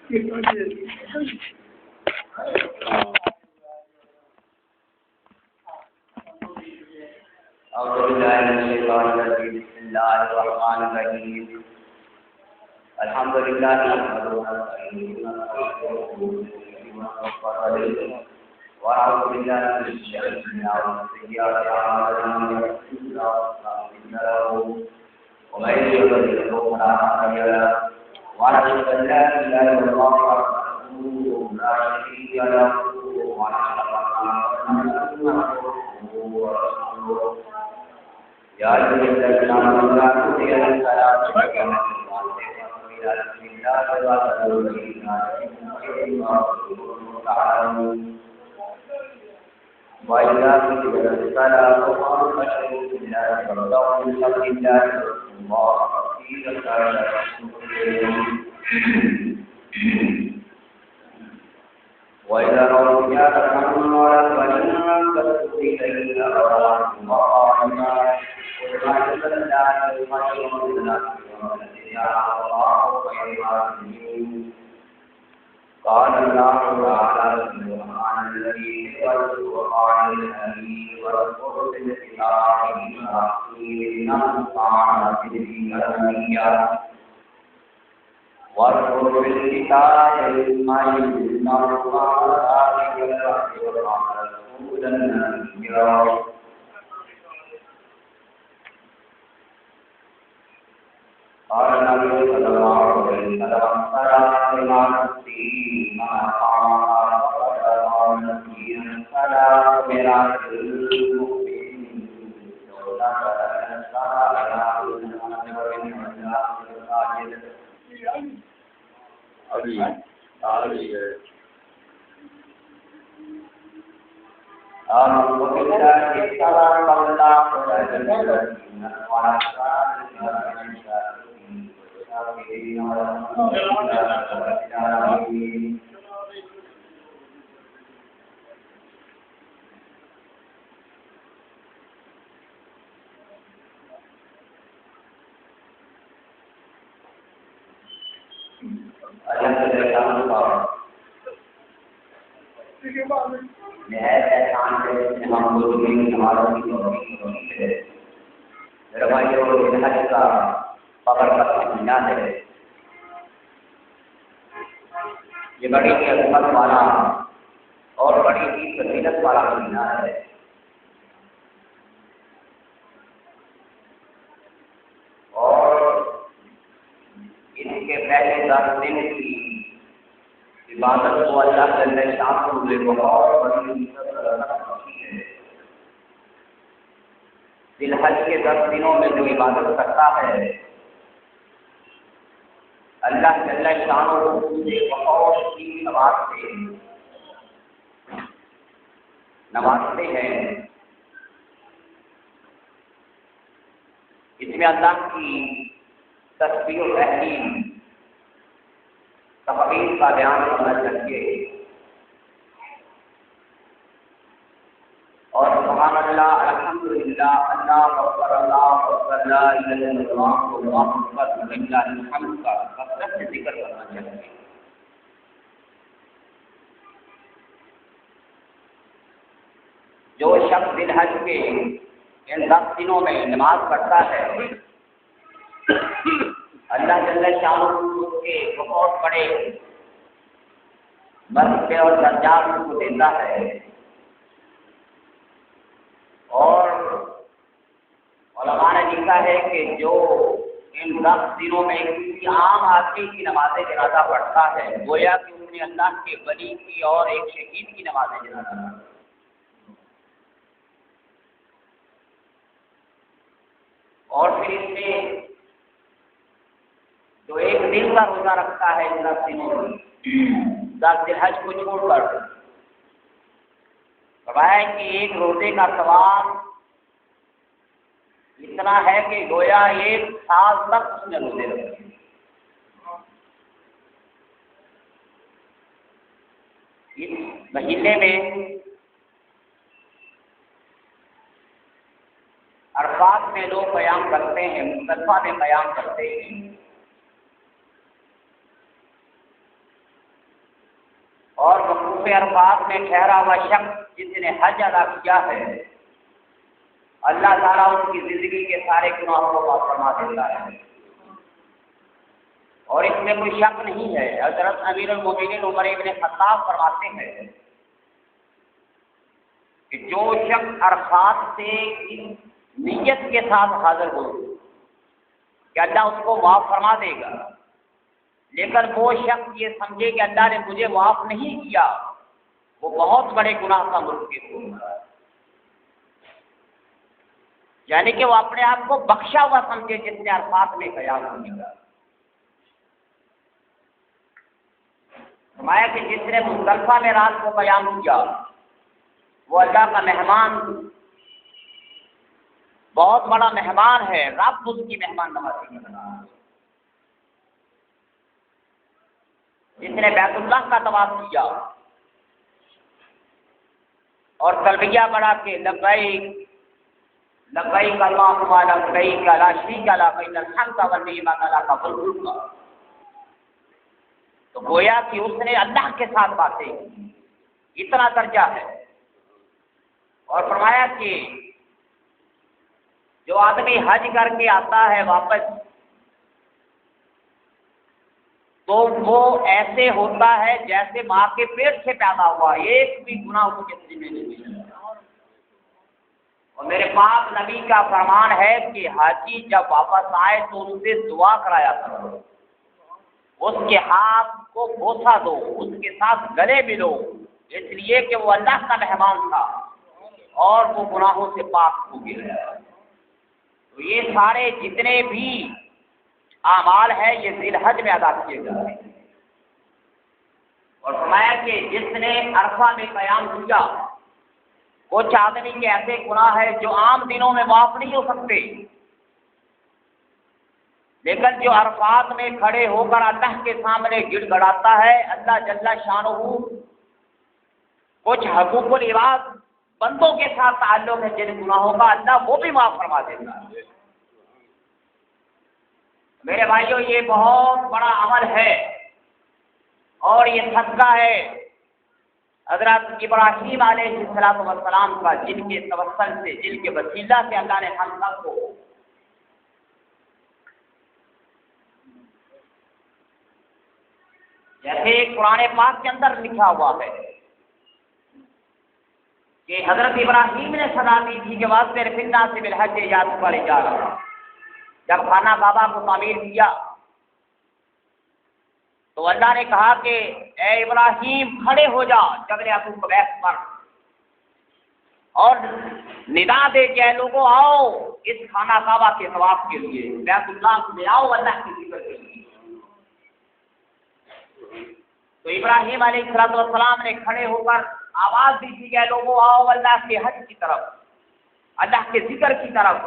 أعوذ بالله من الشيطان الرجيم بسم الله الرحمن الرحيم الحمد لله نحمده ونستعينه ونستغفره ونعوذ بالله من شرور أنفسنا ومن سيئات أعمالنا ومن يضلل فلا هادي له ونشهد أن لا إله إلا الله وحده لا شريك له ونشهد أن محمدا عبده ورسوله يا أيها الذين آمنوا لا تطيعوا الصلاة وقيموا وإذا قيل الصلاة فانتشروا في الأرض وابتغوا من فضل الله الله كثيرا وإذا رأوا تجارة وانبسطوا إليها وراءهم وقالوا قال الله تعالى سبحان الذي وقال الأمين واذكر في الكتاب إبراهيم إنه كان صديقا نبيا واذكر في الكتاب إسماعيل إنه كان صادقا وكان رسولا نبيا قال النبي صلى الله عليه وسلم ترى ما نفسي ما قال فقال نفسي فلا میرا المؤمن ولا یہ بڑی ہی عظمت والا اور بڑی ہی فضیلت والا مہینہ ہے. اور اس کے پہلے 10 دن کی عبادت کو اللہ کے شان کو بہت بڑی عزت ہے. ذی الحج کے 10 دنوں میں جو عبادت کرتا ہے اللہ جل شانہ سے بہت ہی نوازتے ہیں. اس میں اللہ کی تسبیح و تحلیل تقدیر کا بیان کرنا چاہیے اور سبحان اللہ الحمدللہ اللہ اکبر لا الہ الا اللہ واللہ اکبر وللہ الحمد کا کثرت سے ذکر کرنا چاہیے. جو شخص ذی الحج کے ان 10 دنوں میں نماز پڑھتا ہے اللہ جل شانہ کے بہت بڑے مرتبے اور درجات کو دیتا ہے. اور علماء نے لکھا ہے کہ جو ان 10 دنوں میں کسی عام آدمی کی نماز جنازہ پڑھتا ہے گویا کہ اس نے اللہ کے ولی کی اور ایک شہید کی نماز جنازہ پڑھا. اور پھر اس میں جو ایک دن کا روزہ رکھتا ہے ان 10 دنوں میں 10 ذی الحج کو چھوڑ کر فرمایا کہ ایک روزے کا ثواب اتنا ہے کہ گویا 1 سال تک اس نے روزے رکھے. اس مہینے میں عرفات میں لوگ قیام کرتے ہیں, مصطفیٰ میں قیام کرتے ہیں. اور وقوف عرفات میں ٹھہرا ہوا شخص جس نے حج ادا کیا ہے، اللہ تعالیٰ اس کی زندگی کے سارے گناہوں کو معاف فرما دیتا ہے، اور اس میں کوئی شک نہیں ہے۔ حضرت امیر المومنین عمر ابن خطاب فرماتے ہیں کہ جو شخص عرفات سے اس نیت کے ساتھ حاضر ہو کہ اللہ اس کو معاف فرما دے گا، لیکن وہ شخص یہ سمجھے کہ اللہ نے مجھے معاف نہیں کیا، وہ بہت بڑے گناہ کا مرتکب ہوگا، یعنی کہ وہ اپنے آپ کو بخشا ہوا سمجھے جس نے عرفات میں قیام کیا۔ فرمایا کہ جس نے مزدلفہ میں رات کو قیام کیا وہ اللہ کا مہمان، بہت بڑا مہمان ہے، رب اس کی مہمان نوازی کرنا۔ جس نے بیت اللہ کا طواف کیا اور تلبیہ پڑھا کے لبیک لبیک اللہم لبیک لا شریک لک ان الحمد والنعمت لک والملک، تو گویا کہ اس نے اللہ کے ساتھ باتیں کی، اتنا درجہ ہے۔ اور فرمایا کہ جو آدمی حج کر کے آتا ہے واپس تو وہ ایسے ہوتا ہے جیسے ماں کے پیٹ سے پیدا ہوا، ایک بھی گناہ اس کے ذمہ نہیں ہے۔ اور میرے پاک نبی کا فرمان ہے کہ حاجی جب واپس آئے تو ان سے دعا کرایا کرو، اس کے ہاتھ کو بوسہ دو، اس کے ساتھ گلے ملو، اس لیے کہ وہ اللہ کا مہمان تھا اور وہ گناہوں سے پاک ہو گیا۔ تو یہ سارے جتنے بھی اعمال ہے یہ ذی الحج میں ادا کیے جاتے ہیں۔ اور فرمایا کہ جس نے عرفہ میں قیام کیا، کچھ آدمی کے ایسے گناہ ہے جو عام دنوں میں معاف نہیں ہو سکتے، لیکن جو عرفات میں کھڑے ہو کر اللہ کے سامنے گڑ گڑاتا ہے، اللہ جل شانہ کچھ حقوق العباد بندوں کے ساتھ تعلق ہے جن گناہوں کا، اللہ وہ بھی معاف فرما دیتا ہے۔ میرے بھائیوں یہ بہت بڑا عمل ہے اور یہ صدقہ ہے حضرت ابراہیم علیہ السلام کا، جن کے توسل سے، جن کے وسیلہ سے اللہ نے ہم سب کو جیسے قرآن پاک کے اندر لکھا ہوا ہے کہ حضرت ابراہیم نے صدا دی تھی کہ واسطے رفنا سے بالحج یاد پر جا رہا، جب خانہ کعبہ کو تعمیر کیا تو اللہ نے کہا کہ اے ابراہیم کھڑے ہو جا جبل ابو قبیس پر اور ندا دے کہ اے لوگوں آؤ اس خانہ کعبہ کے طواف کے لیے، بیت اللہ میں آؤ اللہ کی ذکر کے لیے۔ تو ابراہیم علیہ السلام نے کھڑے ہو کر آواز دی تھی کہ اے لوگوں آؤ اللہ کے حج کی طرف، اللہ کے ذکر کی طرف،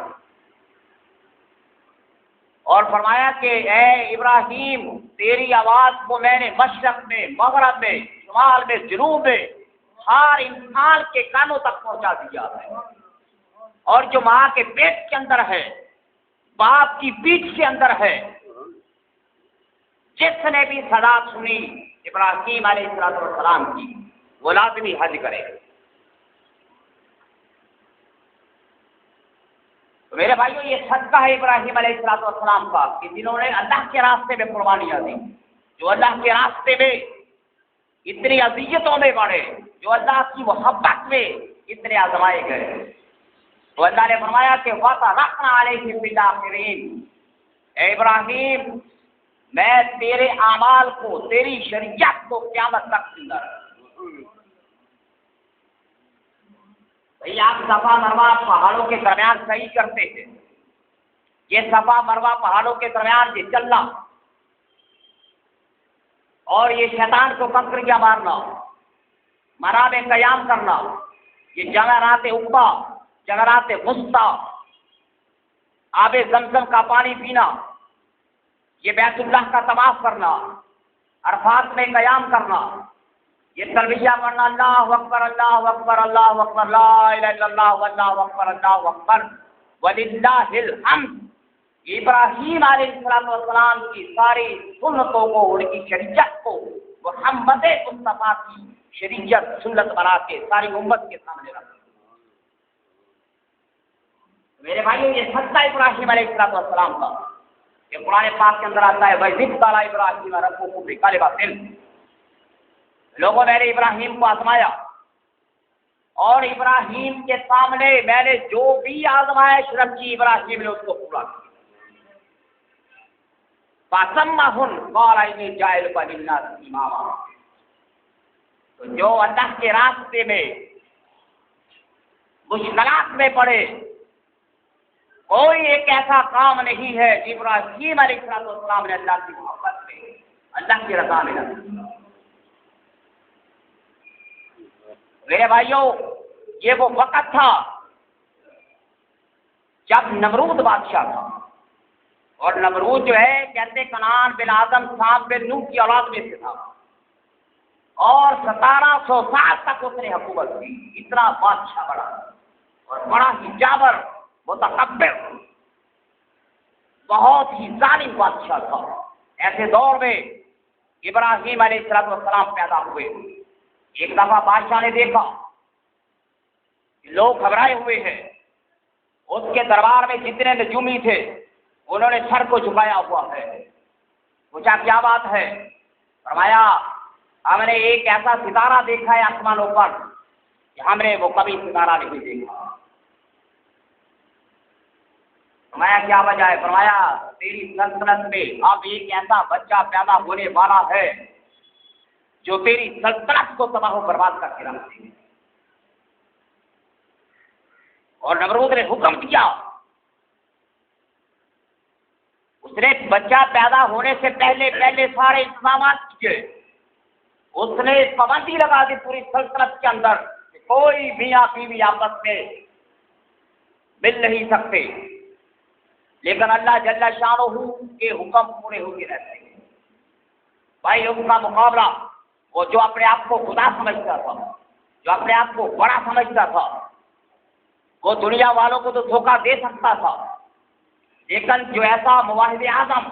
اور فرمایا کہ اے ابراہیم تیری آواز کو میں نے مشرق میں، مغرب میں، شمال میں، جنوب میں ہر انسان کے کانوں تک پہنچا دیا ہے، اور جو ماں کے پیٹ کے اندر ہے، باپ کی پیٹھ کے اندر ہے، جس نے بھی صدا سنی ابراہیم علیہ السلام کی وہ لازمی حج کرے۔ تو میرے بھائیوں یہ صدقہ ہے ابراہیم علیہ السلام کا کہ جنہوں نے اللہ کے راستے میں قربانیاں دی، جو اللہ کے راستے میں اتنی اذیتوں میں بڑھے، جو اللہ کی محبت میں اتنے آزمائے گئے۔ تو اللہ نے فرمایا کہ وَتَرَكْنَا عَلَيْهِمْ فِي الْآخِرِينَ، اے ابراہیم میں تیرے اعمال کو، تیری شریعت کو قیامت تک زندہ رکھوں۔ بھئی آپ صفا مروہ پہاڑوں کے درمیان صحیح کرتے تھے، یہ صفا مروہ پہاڑوں کے درمیان یہ چلنا اور یہ شیطان کو کنکریاں مارنا، مرام قیام کرنا، یہ جمرات عقبہ، جمرات وسطی، آب زمزم کا پانی پینا، یہ بیت اللہ کا طواف کرنا، عرفات میں قیام کرنا، یہ تلبیہ پڑھنا اللہ اکبر اللہ اکبر اللہ اکبر لا الہ الا اللہ اللہ اکبر اللہ اکبر وللہ الحمد، ابراہیم علیہ السلام کی ساری سنتوں کو، ان کی شریعت کو محمد مصطفیٰ کی شریعت سنت بنا کے ساری امت کے سامنے رکھ. میرے بھائیوں یہ سچا ابراہیم علیہ السلام کا یہ قرآن پاک کے اندر آتا ہے وَإِذِ ابْتَلَىٰ إِبْرَاهِيمَ رَبُّهُ بِكَلِمَاتٍ. لوگوں میں نے ابراہیم کو آزمایا اور ابراہیم کے سامنے میں نے جو بھی آزمائش رکھی ابراہیم نے اس کو پورا کیا. فَأَتَمَّهُ قَالَ إِنِّي جَاعِلُكَ لِلنَّاسِ إِمَامًا. تو جو اللہ کے راستے میں مشکلات میں پڑے کوئی ایک ایسا کام نہیں ہے ابراہیم علیہ السلام نے اللہ کی محبت میں اللہ کی رضا میں رکھا. میرے بھائیوں یہ وہ وقت تھا جب نمرود بادشاہ تھا اور نمرود جو ہے کہتے کنعان بن آدم سام بن نوح کی اولاد میں سے تھا اور 1700 سال تک اس نے حکومت کی. اتنا بادشاہ بڑا اور بڑا ہی جابر متکبر بہت ہی ظالم بادشاہ تھا. ایسے دور میں ابراہیم علیہ السلام پیدا ہوئے. ایک دفعہ بادشاہ نے دیکھا کہ لوگ گھبرائے ہوئے ہیں. اس کے دربار میں جتنے نجومی تھے انہوں نے سر کو جھکایا ہوا ہے. پوچھا کیا بات ہے؟ فرمایا ہم نے ایک ایسا ستارہ دیکھا ہے آسمانوں پر کہ ہم نے وہ کبھی ستارہ نہیں دیکھا. فرمایا کیا وجہ ہے؟ فرمایا تیری سلطنت میں اب ایک ایسا بچہ پیدا ہونے والا ہے جو تیری سلطنت کو تباہ و برباد کر کے رکھ دے گی. اور نمرود نے حکم دیا. اس نے بچہ پیدا ہونے سے پہلے سارے انتظامات کیے. اس نے پابندی لگا دی پوری سلطنت کے اندر کہ کوئی میاں بیوی آپس میں مل نہیں سکتے. لیکن اللہ جل شانہ کے حکم پورے ہوتے رہتے ہیں. بھائی ان کا مقابلہ وہ جو اپنے آپ کو خدا سمجھتا تھا جو اپنے آپ کو بڑا سمجھتا تھا وہ دنیا والوں کو تو دھوکہ دے سکتا تھا لیکن جو ایسا مواحد اعظم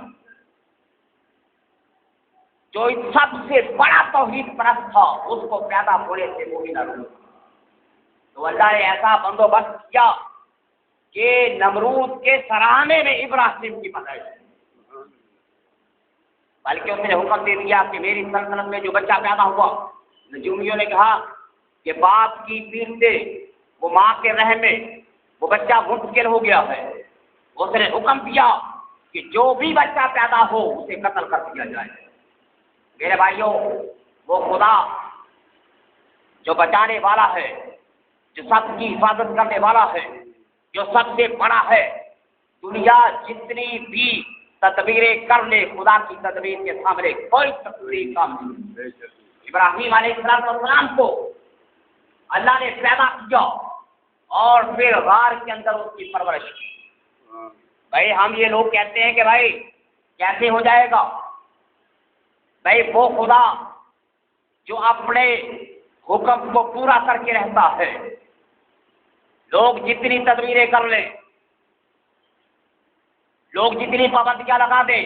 جو سب سے بڑا توحید پرست تھا اس کو پیدا ہونے سے وہ بھی نہ روکا. تو اللہ نے ایسا بندوبست کیا کہ نمرود کے سراہنے میں ابراہیم کی پیدائش ہے. بلکہ اس نے حکم دے دیا کہ میری سلطنت میں جو بچہ پیدا ہوا نجومیوں نے کہا کہ باپ کی پیٹ سے وہ ماں کے رحم میں وہ بچہ منتقل ہو گیا ہے. اس نے حکم دیا کہ جو بھی بچہ پیدا ہو اسے قتل کر دیا جائے. میرے بھائیوں وہ خدا جو بچانے والا ہے جو سب کی حفاظت کرنے والا ہے جو سب سے بڑا ہے دنیا جتنی بھی تدبیریں کر لے خدا کی تدبیر کے سامنے کوئی تدبیر کام نہیں. ابراہیم علیہ السلام کو اللہ نے پیدا کیا اور پھر غار کے اندر اس کی پرورش کی. بھائی ہم یہ لوگ کہتے ہیں کہ بھائی کیسے ہو جائے گا؟ بھائی وہ خدا جو اپنے حکم کو پورا کر کے رہتا ہے. لوگ جتنی تدبیریں کر لیں لوگ جتنی پابندیاں لگا دیں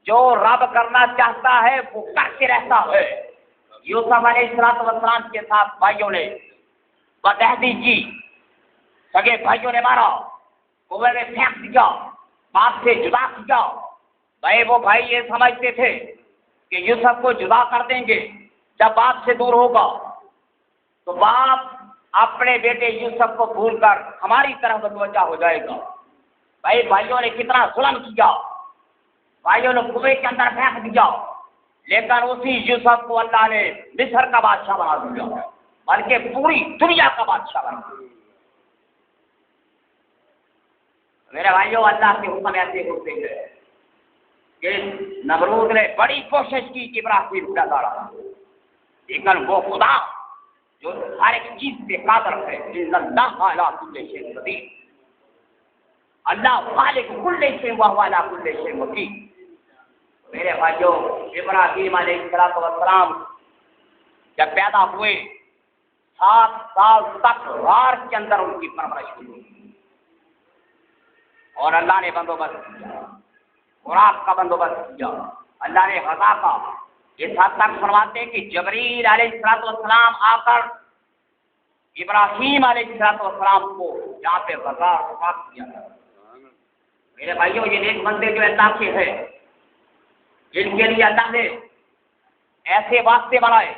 جو رب کرنا چاہتا ہے وہ کر کے رہتا ہے. یوسف علیہ السلام کے ساتھ بھائیوں نے بدعہدی کی. سگے بھائیوں نے مارا کنویں میں پھینک دیا باپ سے جدا کیا. بھائی وہ بھائی یہ سمجھتے تھے کہ یوسف کو جدا کر دیں گے جب باپ سے دور ہوگا تو باپ اپنے بیٹے یوسف کو بھول کر ہماری طرف متوجہ ہو جائے گا. بھائی بھائیوں نے کتنا ظلم کیا. بھائیوں نے کنویں کے اندر پھینک دیا لیکن اسی یوسف کو اللہ نے مصر کا بادشاہ بنا دیا بلکہ پوری دنیا کا بادشاہ بنا دیا. میرے بھائیوں اللہ کے حکم ایسے ہوتے ہیں کہ نمرود نے بڑی کوشش کی کہ ابراہیم پیدا رہا لیکن وہ خدا جو ہر ایک چیز پہ قادر ہے. اللہ علی کل شیء قدیر. اللہ خالق کل شیء وهو علی کل شیء وکیل. میرے بھائیوں ابراہیم علیہ السلام جب پیدا ہوئے 7 سال تک غار کے اندر ان کی پرورش ہوئی اور اللہ نے بندوبست کیا خوراک کا بندوبست کیا. اللہ نے غذا کا اس حد تک فرماتے ہیں کہ جبریل علیہ السلام آ کر ابراہیم علیہ السلام کو یہاں پہ غزار خاک کیا تھا۔ میرے بھائیوں، یہ نیک بندے جو اللہ کے ہیں، جن کے لیے اللہ نے ایسے واسطے بنائے،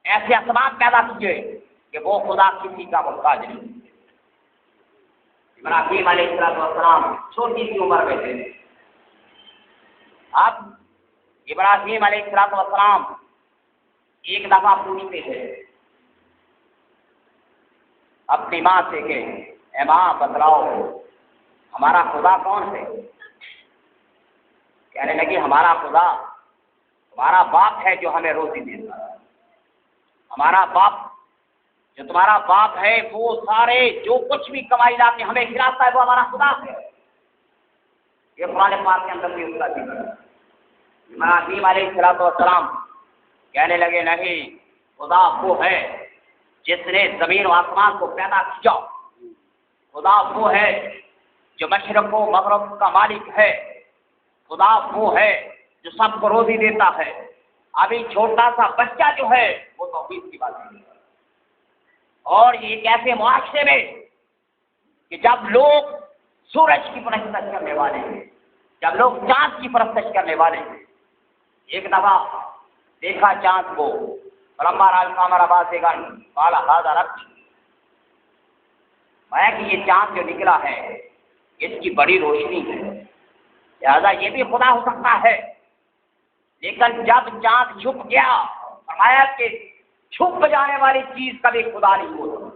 ایسے اسباب پیدا کیے کہ وہ خدا کسی کا محتاج نہیں۔ ابراہیم علیہ السلام چھوٹی سی عمر میں تھے۔ اب ابراہیم علیہ السلام ایک دفعہ پوچھتے تھے اپنی ماں سے کہ اے ماں بتلاؤ ہمارا خدا کون ہے؟ کہنے لگی ہمارا خدا تمہارا باپ ہے جو ہمیں روزی دیتا ہے۔ ہمارا باپ، جو تمہارا باپ ہے، وہ سارے جو کچھ بھی کمائی لاتے ہمیں کھلاتا ہے، وہ ہمارا خدا ہے۔ یہ قرآن پاک کے اندر بھی اس کا ذکر ہے۔ ابراہیم علیہ السلام کہنے لگے نہیں، خدا وہ ہے جس نے زمین و آسمان کو پیدا کیا۔ خدا وہ ہے جو مشرق و مغرب کا مالک ہے۔ خدا وہ ہے جو سب کو روزی دیتا ہے۔ ابھی چھوٹا سا بچہ جو ہے وہ توحید کی بات ہے۔ اور یہ ایک ایسے معاشرے میں کہ جب لوگ سورج کی پرستش کرنے والے ہیں، جب لوگ چاند کی پرستش کرنے والے ہیں، ایک دفعہ دیکھا چاند کو، فلما رأى القمر بازغا قال هذا ربي، میں کہ یہ چاند جو نکلا ہے اس کی بڑی روشنی ہے، لہذا یہ بھی خدا ہو سکتا ہے۔ لیکن جب چاند چھپ گیا، فرمایا کہ چھپ جانے والی چیز کبھی خدا نہیں ہوتا۔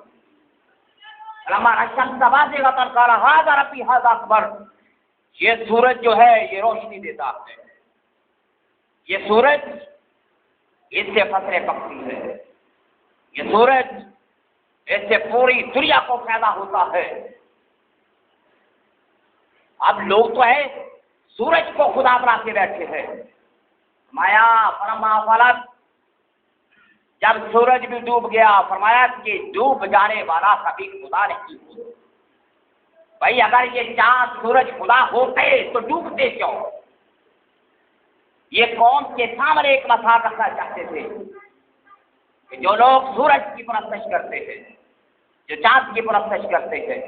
فلما رأى الشمس بازغة قال هذا ربي هذا أكبر، یہ سورج جو ہے یہ روشنی دیتا ہے، یہ سورج اس سے فصلیں پکتی ہے، یہ سورج اس سے پوری دنیا کو فائدہ ہوتا ہے۔ اب لوگ تو ہے سورج کو خدا بنا کے بیٹھے ہیں۔ مایا فرما فلک، جب سورج بھی ڈوب گیا، فرمایا کہ ڈوب جانے والا کبھی خدا نہیں ہوتا۔ بھائی اگر یہ چاند سورج خدا ہوتے تو ڈوبتے کیوں؟ یہ قوم کے سامنے ایک مثال رکھنا چاہتے تھے کہ جو لوگ سورج کی پرستش کرتے ہیں، جو چاند کی پرستش کرتے ہیں،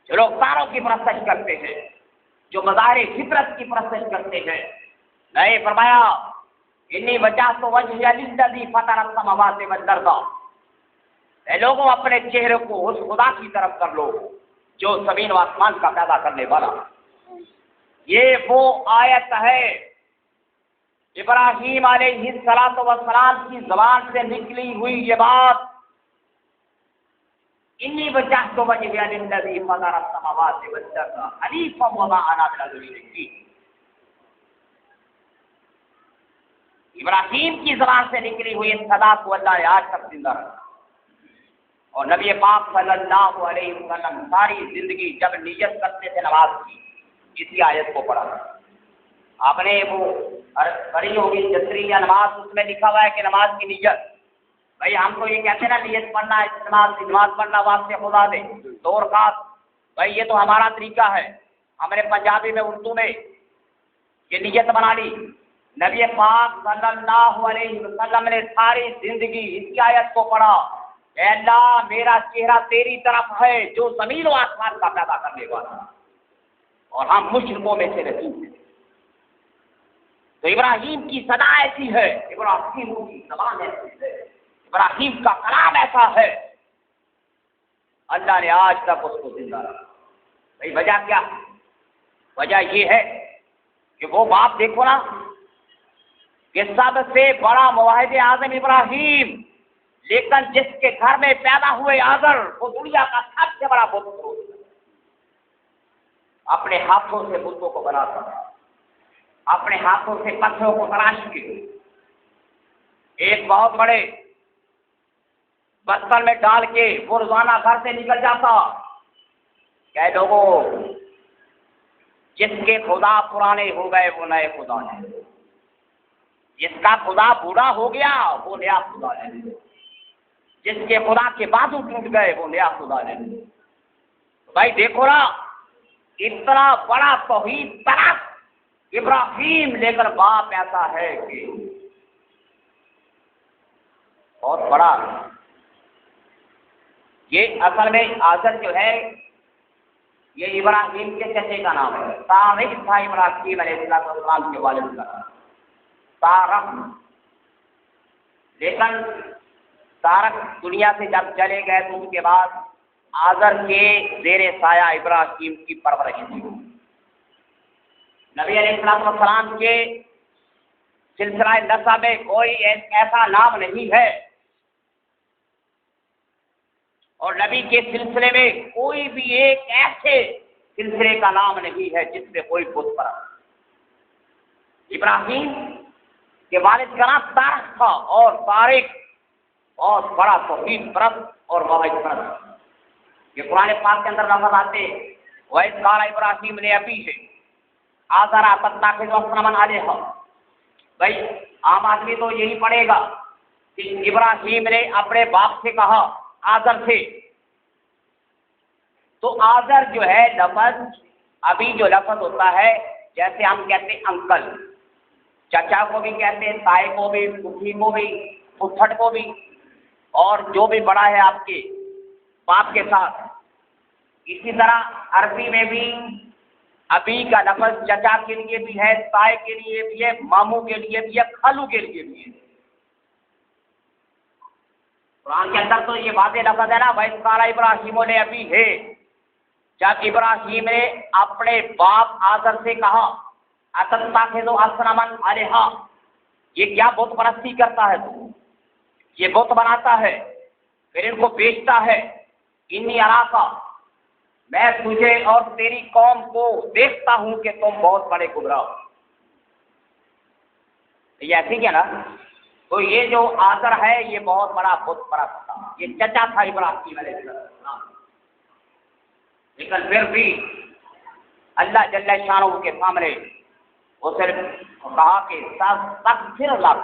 جو لوگ تاروں کی پرستش کرتے ہیں، جو مظاہر فطرت کی پرستش کرتے ہیں، نہیں فرمایا انی وجہت وجہی للذی فطر السماوات والارض، اے لوگوں اپنے چہرے کو اس خدا کی طرف کر لو جو زمین و آسمان کا پیدا کرنے والا۔ یہ وہ آیت ہے ابراہیم علیہ السلام کی زبان سے نکلی ہوئی یہ بات، انی وجہت وجہی للذی فطر السماوات والارض حنیفا وما انا من المشرکین۔ ابراہیم کی زبان سے نکلی ہوئی اس صدا کو اللہ نے آج تک زندہ رکھا، اور نبی پاک صلی اللہ علیہ وسلم ساری زندگی جب نیت کرتے تھے نماز کی، اسی آیت کو پڑھا۔ آپ نے وہ پڑھی ہوگی جسری یا نماز، اس میں لکھا ہوا ہے کہ نماز کی نیت، بھائی ہم تو یہ کہتے ہیں نا نیت پڑھنا ہے، نماز پڑھنا واسطے خدا دے، 2 رکعت، بھائی یہ تو ہمارا طریقہ ہے، ہم نے پنجابی میں اردو میں یہ نیت بنا لی۔ نبی پاک صلی اللہ علیہ وسلم نے ساری زندگی اس آیت کو پڑھا، اے اللہ میرا چہرہ تیری طرف ہے جو زمین و آسمان کا پیدا کرنے والا، اور ہم مشرکوں میں سے نہیں ہیں۔ تو ابراہیم کی صدا ایسی ہے، ابراہیم کی زبان ایسی ہے، ابراہیم کا کلام ایسا ہے، اللہ نے آج تک اس کو زندہ رکھا۔ بھائی وجہ کیا؟ وجہ یہ ہے کہ وہ باپ دیکھو نا کہ سب سے بڑا موحد اعظم ابراہیم، لیکن جس کے گھر میں پیدا ہوئے آزر وہ دنیا کا سب سے بڑا بت پرست، اپنے ہاتھوں سے بتوں کو بناتا تھا، اپنے ہاتھوں سے پتھروں کو تراش کے ایک بہت بڑے برتن میں ڈال کے وہ روزانہ گھر سے نکل جاتا۔ کہ لوگوں جس کے خدا پرانے ہو گئے وہ نئے خدا ہیں، جس کا خدا بوڑھا ہو گیا وہ نیا خدا ہے، جس کے خدا کے بازو ٹوٹ گئے وہ نیا خدا ہے۔ بھائی دیکھو نا اتنا بڑا توحید طرف ابراہیم، لیکن باپ ایسا ہے کہ بہت بڑا. یہ اصل میں آزر جو ہے یہ ابراہیم کے چچے کا نام ہے. طارق تھا ابراہیم علیہ السلام کے والد کا طارق. لیکن طارق دنیا سے جب چلے گئے تو اس کے بعد آزر کے زیر سایہ ابراہیم کی پرورش ہوئی. نبی علیہ السلام کے سلسلہ نسب میں کوئی ایسا نام نہیں ہے اور نبی کے سلسلے میں کوئی بھی ایک ایسے سلسلے کا نام نہیں ہے جس میں کوئی بت پرست. ابراہیم کے والد کا نام طارق تھا اور طارق بہت بڑا توحید پرست اور موحد پرست. یہ قرآن پاک کے اندر نظر آتے. وَإِذْ قَالَ ابراہیم لِأَبِيهِ آزر تتخذ أَصْنَامًا آلِهَةً. بھائی عام آدمی تو یہی پڑھے گا کہ ابراہیم نے اپنے باپ سے کہا آزر سے. تو آزر جو ہے لفظ ابھی جو لفظ ہوتا ہے جیسے ہم کہتے ہیں انکل, چچا کو بھی کہتے ہیں, تائی کو بھی, پھوپھی کو بھی, پھپھڑ کو بھی, اور جو بھی بڑا ہے آپ کے باپ کے ساتھ. اسی طرح عربی میں بھی ابھی کا لفظ چچا کے لیے بھی ہے, تائی کے لیے بھی ہے, ماموں کے لیے بھی ہے, خالو کے لیے بھی ہے. قرآن کے اندر تو یہ واضح لفظ ہے نا, وَإِذْ قَالَ إِبْرَاهِيمُ لِأَبِيهِ. جب ابراہیم نے اپنے باپ آزر سے کہا أَتَتَّخِذُ أَصْنَامًا آلِهَةً, یہ کیا بت پرستی کرتا ہے تو, یہ بت بناتا ہے پھر ان کو بیچتا ہے. انی اراکا, میں تجھے اور تیری قوم کو دیکھتا ہوں کہ تم بہت بڑے گمراہ ہو. یہ ایسی کیا نا. تو یہ جو آزر ہے یہ بہت بڑا بت پرست تھا, یہ چچا تھا ابراہیم علیہ السلام. لیکن پھر بھی اللہ جل شانہ کے سامنے وہ صرف کہا کہ استغفر اللہ,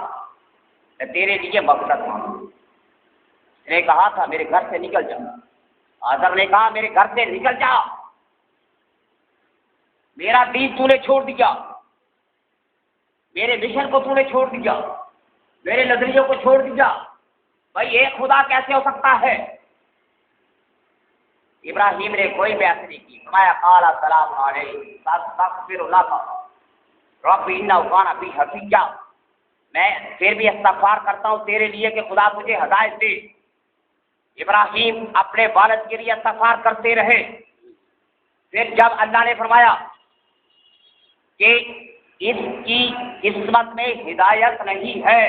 تیرے لیے مغفرت مانگو. نے کہا تھا میرے گھر سے نکل جا. آزر نے کہا میرے گھر سے نکل جا, میرا دین تو نے چھوڑ دیا, میرے مشن کو تو نے چھوڑ دیا, میرے نظریوں کو چھوڑ دیا. بھائی ایک خدا کیسے ہو سکتا ہے؟ ابراہیم نے کوئی بحث نہیں کی. فرمایا قال السلام علیکم استغفر لک رب انہ کان بی حفیظ. میں پھر بھی استغفار کرتا ہوں تیرے لیے کہ خدا مجھے ہدایت دے. ابراہیم اپنے والد کے لیے استغفار کرتے رہے. پھر جب اللہ نے فرمایا کہ اس کی قسمت میں ہدایت نہیں ہے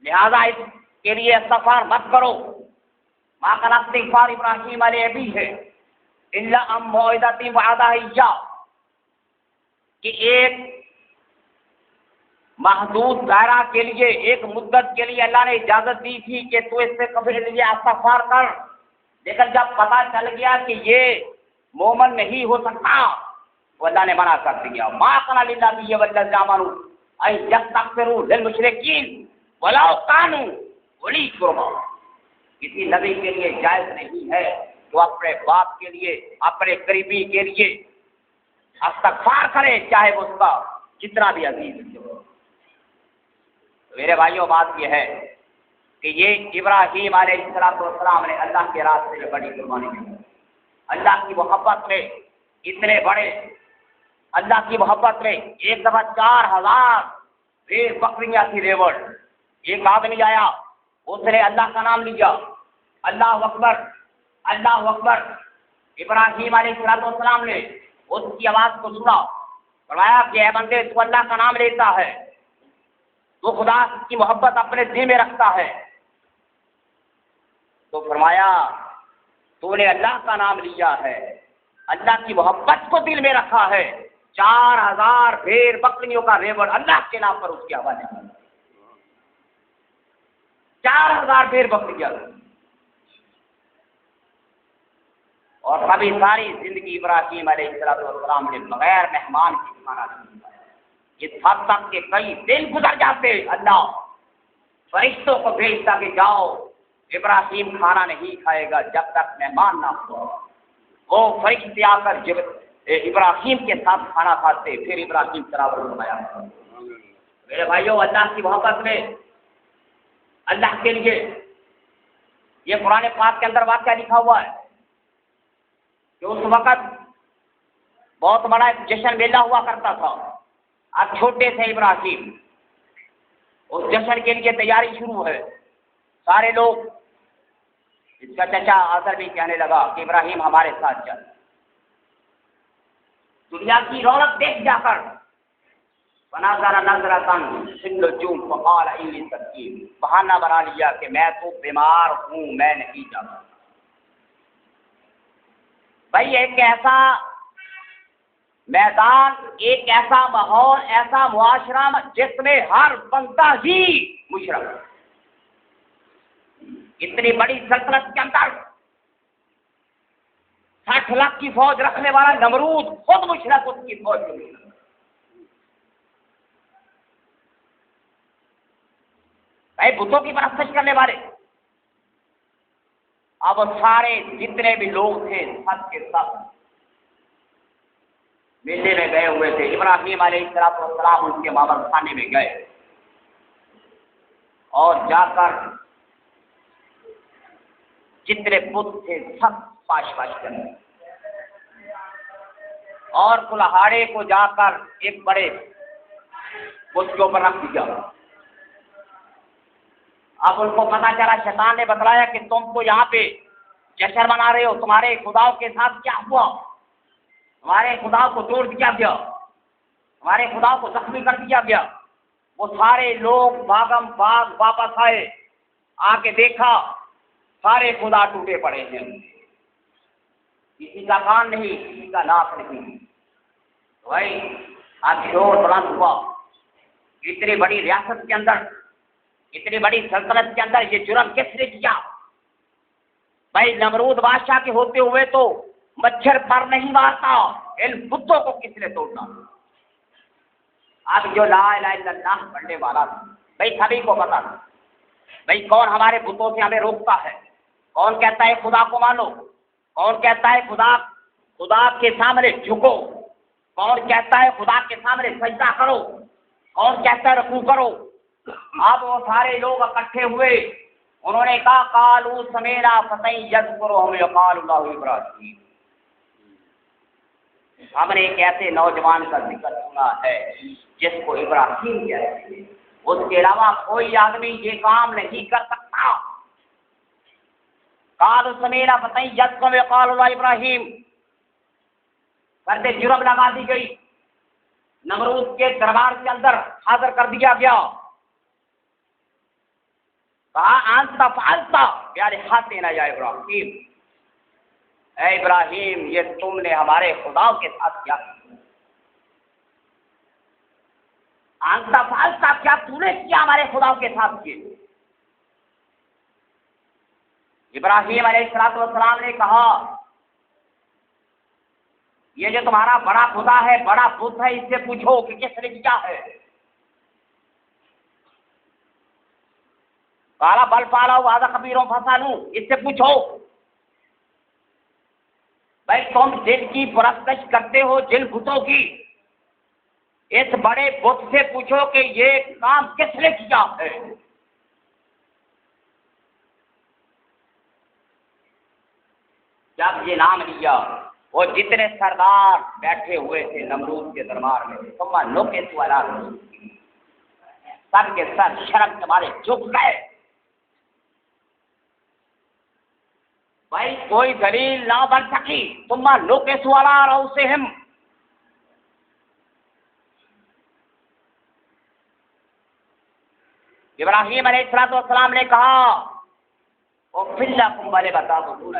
لہذا اس کے لیے استغفار مت کرو. ما کان استغفار ابراہیم علیہ ابیہ ہے الا ام موعظۃ وعدہ ایاہ, کہ ایک محدود دائرہ کے لیے, ایک مدت کے لیے اللہ نے اجازت دی تھی کہ تو اس سے کبھی لیے استغفار کر. لیکن جب پتہ چل گیا کہ یہ مومن نہیں ہو سکتا تو اللہ نے منع کر دیا. ما کان للنبی والذین آمنوا ان یستغفروا للمشرکین ولو کانوا اولی قربی. کسی نبی کے لیے جائز نہیں ہے تو اپنے باپ کے لیے, اپنے قریبی کے لیے استغفار کرے چاہے وہ اس کا جتنا بھی عزیز ہو. میرے بھائیوں بات یہ ہے کہ یہ ابراہیم علیہ السلام نے اللہ کے راستے میں بڑی قربانی کی. اللہ کی محبت میں اتنے بڑے, اللہ کی محبت میں ایک دفعہ 4000 بھیڑ بکریاں تھی ریوڑ. ایک آدمی آیا, اس نے اللہ کا نام لیا, اللہ اکبر اللہ اکبر. ابراہیم علیہ السلام نے اس کی آواز کو سنا, فرمایا کہ اے بندے تو اللہ کا نام لیتا ہے, تو خدا کی محبت اپنے دل میں رکھتا ہے. تو فرمایا تو نے اللہ کا نام لیا ہے, اللہ کی محبت کو دل میں رکھا ہے, 4000 بھیڑ بکریوں کا ریوڑ اللہ کے نام پر اس کے حوالے کیا. 4000 بھیڑ بکریاں, اور کبھی ساری زندگی ابراہیم علیہ السلام نے بغیر مہمان کے کھانا نہیں کھایا. اس حد تک کہ کئی دن گزر جاتے, اللہ فرشتوں کو بھیجتا کہ جاؤ ابراہیم کھانا نہیں کھائے گا جب تک مہمان نہ ہو. وہ فرشتے آ کر جب ابراہیم کے ساتھ کھانا کھاتے, پھر ابراہیم تراور فرمایا. میرے بھائیوں اللہ کی محبت میں اللہ کے لیے. یہ قرآن پاک کے اندر واقعہ لکھا ہوا ہے کہ اس وقت بہت بڑا ایک جشن میلہ ہوا کرتا تھا. اب چھوٹے تھے ابراہیم، اس جشن کے لیے تیاری شروع ہے. سارے لوگ، اس کا چچا آزر بھی کہنے لگا کہ ابراہیم ہمارے ساتھ چل. دنیا کی رونق دیکھ جا کر فنظر نظرۃ فی النجوم فقال انی سقیم، بہانہ بنا لیا کہ میں تو بیمار ہوں، میں نہیں جا سکتا. بھائی ایک ایسا میدان، ایک ایسا ماحول، ایسا معاشرہ جس میں ہر بندہ ہی مشرک، اتنی بڑی سلطنت کے اندر 60 لاکھ کی فوج رکھنے والا نمرود خود مشرک، اس کی فوج میں مشرک. بھائی بتوں کی پرستش کرنے والے. اب سارے جتنے بھی لوگ تھے سب کے سب میلے میں گئے ہوئے تھے. ابراہیم علیہ السلام ان کے مابر خانے میں گئے اور جا کر جتنے بت تھے سب پاش کرنے اور کلہاڑے کو جا کر ایک بڑے بت کے اوپر رکھ دیا. اب ان کو پتا چلا، شیطان نے بتلایا کہ تم کو یہاں پہ جشن منا رہے ہو، تمہارے خداؤں کے ساتھ کیا ہوا؟ ہمارے خدا کو توڑ دیا گیا، ہمارے خدا کو زخمی کر دیا گیا. وہ سارے لوگ بھاگم بھاگ واپس آئے، آ کے دیکھا سارے خدا ٹوٹے پڑے ہیں، کسی کا کان نہیں، کسی کا ناک نہیں. بھائی اب شور بلند ہوا، اتنی بڑی ریاست کے اندر، اتنی بڑی سلطنت کے اندر یہ جرم کس نے کیا؟ بھائی نمرود بادشاہ کے ہوتے ہوئے تو مچھر پر نہیں مارتا، ان بتوں کو کس نے توڑنا؟ اب جو لا الہ الا اللہ پڑھنے والا تھا، بھائی سبھی کو پتا تھا بھائی کون ہمارے بتوں سے ہمیں روکتا ہے، کون کہتا ہے خدا کو مانو، کون کہتا ہے خدا کے سامنے جھکو، کون کہتا ہے خدا کے سامنے سجدہ کرو، کون کہتا ہے رکوع کرو. اب وہ سارے لوگ اکٹھے ہوئے، انہوں نے کہا قالوا سمیعنا فتى يذكرهم يقال له ابراہیم، ہم نے ایک ایسے نوجوان کا ذکر سنا ہے جس کو ابراہیم کہتے ہیں، اس کے علاوہ کوئی آدمی یہ کام نہیں کر سکتا. قالوا سمیعنا فتى يذكرهم يقال له ابراہیم، پردے جرم لگا دی گئی، نمرود کے دربار کے اندر حاضر کر دیا گیا. کہا انت فعلت بآلہتنا یا ابراہیم، اے ابراہیم یہ تم نے ہمارے خدا کے ساتھ کیا کیا؟ انت فعلت، کیا تم نے کیا ہمارے خدا کے ساتھ کیا؟ ابراہیم علیہ السلام نے کہا یہ جو تمہارا بڑا خدا ہے، بڑا بت ہے، اس سے پوچھو کہ کس نے کیا ہے. کالا بل پالا وعدہ خبیروں فسانو، اس سے پوچھو. بھائی تم جن کی پرستش کرتے ہو، جن بتوں کی، اس بڑے بت سے پوچھو کہ یہ کام کس نے کیا ہے. جب یہ نام لیا، وہ جتنے سردار بیٹھے ہوئے تھے نمرود کے دربار میں، ثم نکسوا علی رؤوسہم، سب کے سر شرم کے مارے جھک گئے. بھائی کوئی دلیل نہ بن سکی. ثم نکسوا علی رؤوسہم، ابراہیم علیہ السلام نے کہا اُفِّلْ لَكُمْ وَلِمَ تَعْبُدُونَ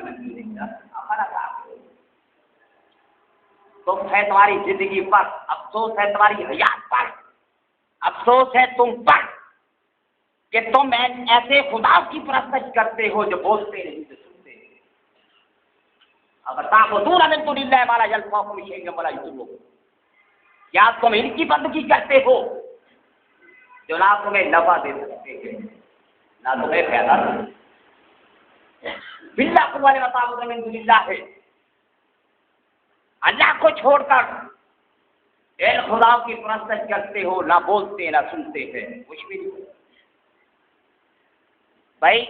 تم ہے تمہاری زندگی پر، افسوس ہے تمہاری حیات پر، افسوس ہے تم پر کہ تم ایسے خدا کی پرستش کرتے ہو جو بولتے نہیں تو سنتے. اگر تعبدون من دون اللہ ما لا ينفعكم شيئا ولا يضركم، کیا تم ان کی بندگی کرتے ہو جو نہ تمہیں نفع دے سکتے ہیں نہ تمہیں فائدہ دے سکتے. باللہ قوال وطاعت من دون اللہ ہے، اللہ کو چھوڑ کر ان خدا کی پرستش کرتے ہو، نہ بولتے نہ سنتے ہیں، کچھ بھی نہیں. بھائی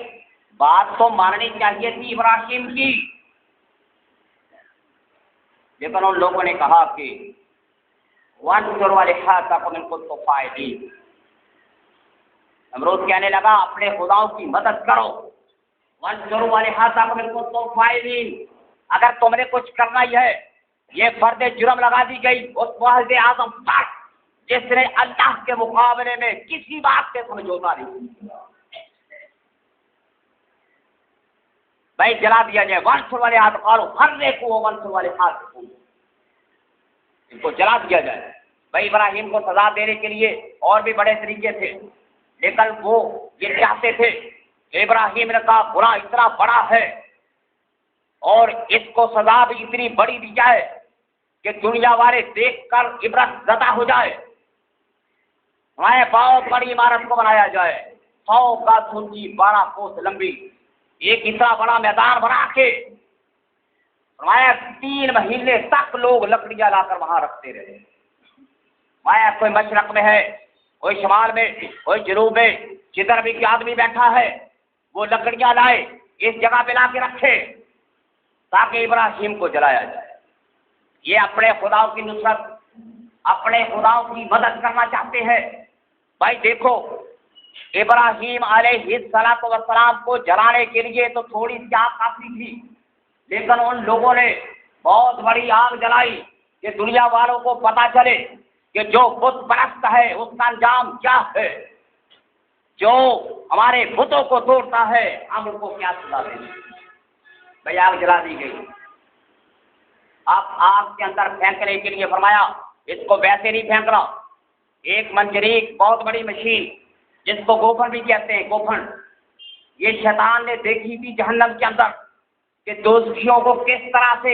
بات تو ماننی چاہیے تھی ابراہیم کی، لیکن ان لوگوں نے کہا کہ وانصر آلہتکم ان کنتم فاعلین، نمرود کہنے لگا اپنے خداؤں کی مدد کرو، وانصر آلہتکم ان کنتم فاعلین، اگر تم نے کچھ کرنا ہی ہے۔ یہ فرد جرم لگا دی گئی اس واحد اعظم پر جس نے اللہ کے مقابلے میں کسی بات سے سمجھوتا نہیں کیا۔ بھائی جلا دیا جائے، وانصر والے ہاتھ قالوا حرقوا وانصر والے ہاتھ، ان کو جلا دیا جائے۔ بھائی ابراہیم کو سزا دینے کے لیے اور بھی بڑے طریقے تھے، لیکن وہ یہ چاہتے تھے کہ ابراہیم نے کہا گناہ اتنا بڑا ہے اور اس کو سزا بھی اتنی بڑی دی جائے کہ دنیا والے دیکھ کر عبرت زدہ ہو جائے، ہمارے بہت بڑی عمارت کو بنایا جائے، 100 گز اونچی 12 کوس لمبی، ایک اتنا بڑا میدان بنا کے ہمارے 3 مہینے تک لوگ لکڑیاں لا کر وہاں رکھتے رہے۔ ہمارے کوئی مشرق میں ہے، کوئی شمال میں، کوئی جنوب میں، جدھر بھی کوئی آدمی بیٹھا ہے وہ لکڑیاں لائے اس جگہ پہ لا کے رکھے تاکہ ابراہیم کو جلایا جائے۔ یہ اپنے خداؤں کی نصرت، اپنے خداؤں کی مدد کرنا چاہتے ہیں۔ بھائی دیکھو ابراہیم علیہ السلام کو جلانے کے لیے تو تھوڑی سی آگ کافی تھی، لیکن ان لوگوں نے بہت بڑی آگ جلائی کہ دنیا والوں کو پتا چلے کہ جو بت پرست ہے اس کا انجام کیا ہے، جو ہمارے بتوں کو توڑتا ہے ہم ان کو کیا سزا دیں۔ بھائی آگ جلا دی گئی۔ اب آگ کے اندر پھینکنے کے لیے فرمایا اس کو ویسے نہیں پھینکنا، ایک منجریک بہت بڑی مشین جس کو گوفن بھی کہتے ہیں، گوفن، یہ شیطان نے دیکھی تھی جہنم کے اندر کہ دوزخیوں کو کس طرح سے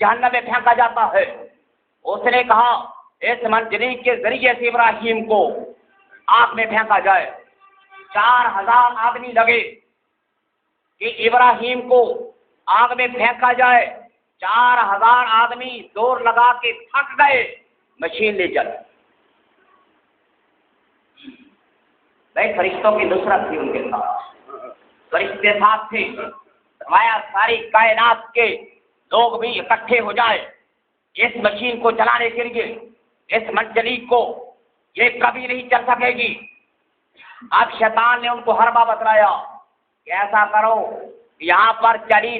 جہنم میں پھینکا جاتا ہے۔ اس نے کہا اس منجریک کے ذریعے سے ابراہیم کو آگ میں پھینکا جائے۔ 4000 آدمی لگے کہ ابراہیم کو آگ میں پھینکا جائے۔ 4000 آدمی زور لگا کے تھک گئے، مشین لے چل۔ بھائی فرشتوں کی نصرت تھی ان کے ساتھ، فرشتے ساتھ تھے، فرمایا ساری کائنات کے لوگ بھی اکٹھے ہو جائے اس مشین کو چلانے کے لیے، اس منجریک کو، یہ کبھی نہیں چل سکے گی۔ اب شیطان نے ان کو حربہ بتلایا کہ ایسا کرو یہاں پر چلی